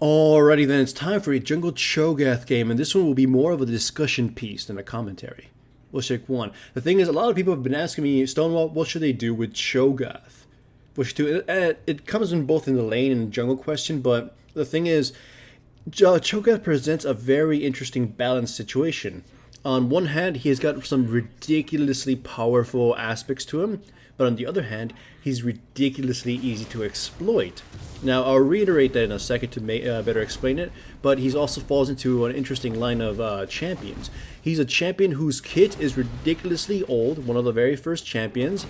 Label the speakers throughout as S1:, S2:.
S1: Alrighty then, it's time for a Jungle Cho'Gath game, and this one will be more of a discussion piece than a commentary. We'll check one. The thing is, a lot of people have been asking me, Stonewall, what should they do with Cho'Gath? What should do? It comes in both in the lane and jungle question, but the thing is, Cho'Gath presents a very interesting balanced situation. On one hand, he has got some ridiculously powerful aspects to him, but on the other hand, he's ridiculously easy to exploit. Now, I'll reiterate that in a second to better explain it, but he also falls into an interesting line of champions. He's a champion whose kit is ridiculously old, one of the very first champions,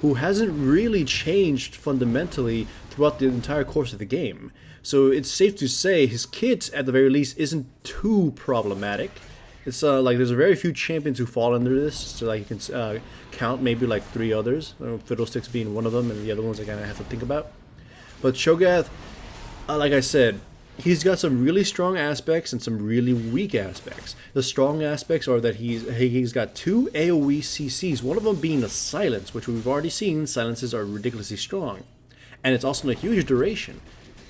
S1: who hasn't really changed fundamentally throughout the entire course of the game. So it's safe to say his kit, at the very least, isn't too problematic. It's like there's a very few champions who fall under this, so like you can count maybe like 3 others, Fiddlesticks being one of them, and the other ones I kind of have to think about. But Cho'Gath, like I said, he's got some really strong aspects and some really weak aspects. The strong aspects are that he's got 2 AoE CCs, one of them being a silence, which we've already seen silences are ridiculously strong, and it's also in a huge duration.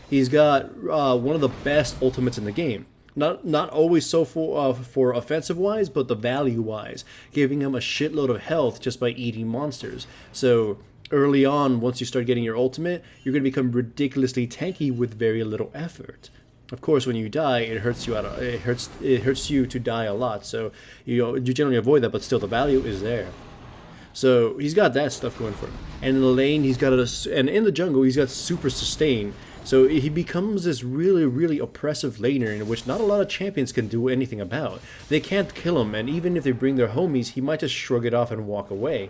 S1: He's got one of the best ultimates in the game. Not always so for offensive wise, but the value wise, giving him a shitload of health just by eating monsters. So early on, once you start getting your ultimate, you're going to become ridiculously tanky with very little effort. Of course, when you die, it hurts you it hurts you to die a lot. So you generally avoid that, but still the value is there. So he's got that stuff going for him. And in the lane, and in the jungle, he's got super sustain. So he becomes this really, really oppressive laner in which not a lot of champions can do anything about. They can't kill him, and even if they bring their homies, he might just shrug it off and walk away.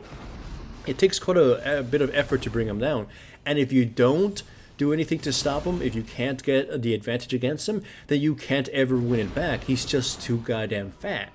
S1: It takes quite a bit of effort to bring him down. And if you don't do anything to stop him, if you can't get the advantage against him, then you can't ever win it back. He's just too goddamn fat.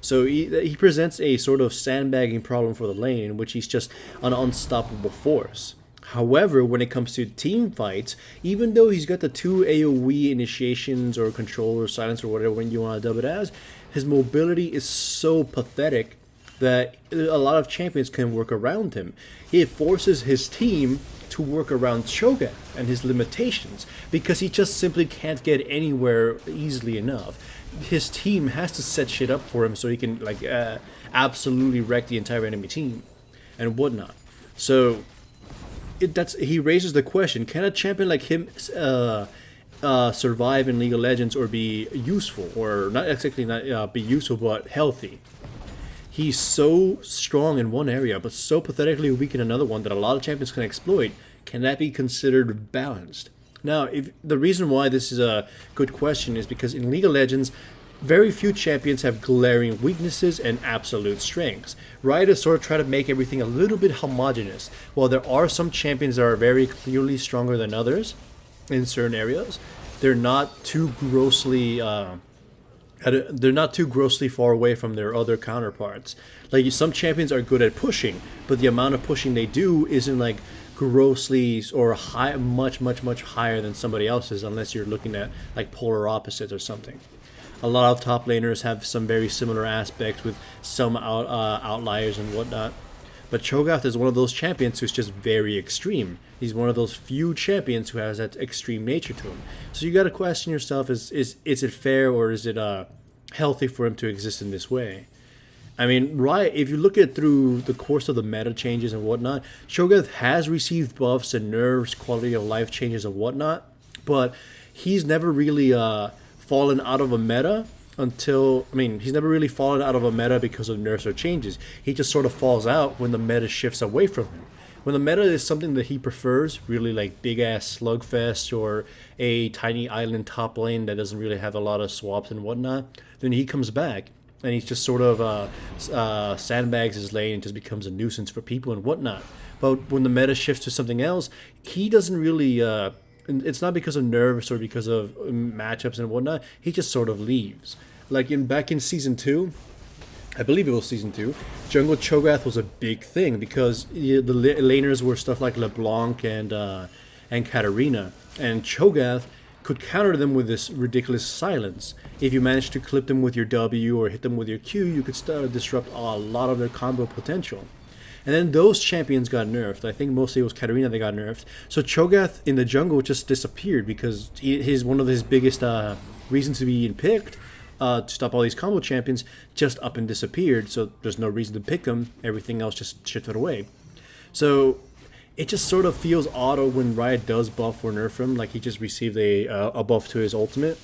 S1: So he presents a sort of sandbagging problem for the lane in which he's just an unstoppable force. However, when it comes to team fights, even though he's got the 2 AoE initiations or control or silence or whatever when you want to dub it as, his mobility is so pathetic that a lot of champions can work around him. It forces his team to work around Cho'Gath and his limitations because he just simply can't get anywhere easily enough. His team has to set shit up for him so he can absolutely wreck the entire enemy team and whatnot. So he raises the question: can a champion like him survive in League of Legends or be useful, or not exactly be useful but healthy? He's so strong in one area but so pathetically weak in another one that a lot of champions can exploit. Can that be considered balanced? Now, if the reason why this is a good question is because in League of Legends, very few champions have glaring weaknesses and absolute strengths. Riot has sort of tried to make everything a little bit homogenous. While there are some champions that are very clearly stronger than others in certain areas, they're not too grossly far away from their other counterparts. Like some champions are good at pushing, but the amount of pushing they do isn't like grossly or much higher than somebody else's, unless you're looking at like polar opposites or something. A lot of top laners have some very similar aspects with some outliers and whatnot. But Cho'Gath is one of those champions who's just very extreme. He's one of those few champions who has that extreme nature to him. So you got to question yourself: is it fair or is it healthy for him to exist in this way? I mean, Riot, if you look at through the course of the meta changes and whatnot, Cho'Gath has received buffs and nerfs, quality of life changes and whatnot, but he's never really fallen out of a meta he's never really fallen out of a meta because of nerfs or changes. He just sort of falls out when the meta shifts away from him. When the meta is something that he prefers, really like big ass slugfest or a tiny island top lane that doesn't really have a lot of swaps and whatnot, then he comes back and he's just sort of sandbags his lane and just becomes a nuisance for people and whatnot. But when the meta shifts to something else, he doesn't really it's not because of nerves or because of matchups and whatnot. He just sort of leaves. Like back in Season 2, I believe it was Season 2, Jungle Cho'Gath was a big thing because the laners were stuff like LeBlanc and Katarina. And Cho'Gath could counter them with this ridiculous silence. If you managed to clip them with your W or hit them with your Q, you could disrupt a lot of their combo potential. And then those champions got nerfed. I think mostly it was Katarina that got nerfed. So Cho'Gath in the jungle just disappeared because one of his biggest reasons to be picked to stop all these combo champions just up and disappeared. So there's no reason to pick him. Everything else just shifted away. So it just sort of feels odd when Riot does buff or nerf him, like he just received a buff to his ultimate,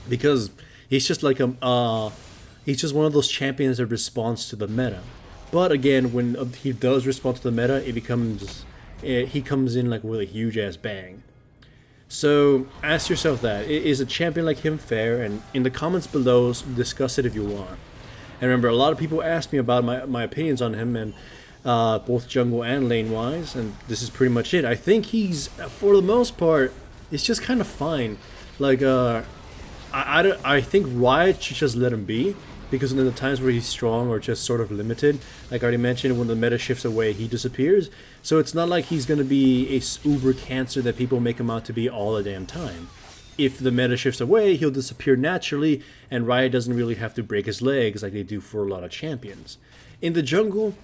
S1: because he's just like he's just one of those champions that responds to the meta. But again, when he does respond to the meta, he comes in like with a huge ass bang. So ask yourself that, is a champion like him fair? And in the comments below, discuss it if you want. And remember, a lot of people asked me about my opinions on him, and both jungle and lane wise, and this is pretty much it. I think he's, for the most part, it's just kind of fine. Like I think Riot should just let him be, because in the times where he's strong or just sort of limited, like I already mentioned, when the meta shifts away, he disappears. So it's not like he's going to be a uber cancer that people make him out to be all the damn time. If the meta shifts away, he'll disappear naturally, and Riot doesn't really have to break his legs like they do for a lot of champions. In the jungle,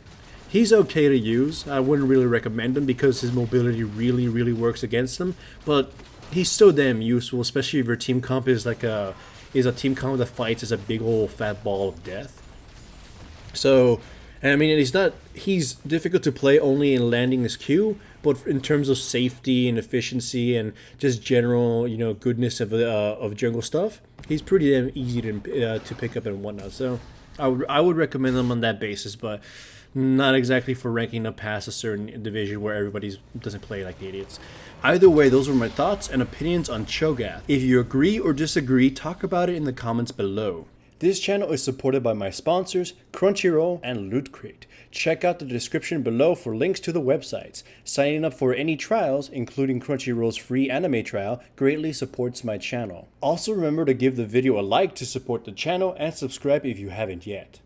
S1: he's okay to use. I wouldn't really recommend him because his mobility really works against him, but he's still damn useful, especially if your team comp is like a team comp that fights as a big old fat ball of death. So, and I mean, he's difficult to play only in landing his Q, but in terms of safety and efficiency and just general, goodness of jungle stuff, he's pretty damn easy to pick up and whatnot. So I would recommend him on that basis, but not exactly for ranking up past a certain division where everybody doesn't play like idiots. Either way, those were my thoughts and opinions on Cho'Gath. If you agree or disagree, talk about it in the comments below. This channel is supported by my sponsors, Crunchyroll and Loot Crate. Check out the description below for links to the websites. Signing up for any trials, including Crunchyroll's free anime trial, greatly supports my channel. Also remember to give the video a like to support the channel and subscribe if you haven't yet.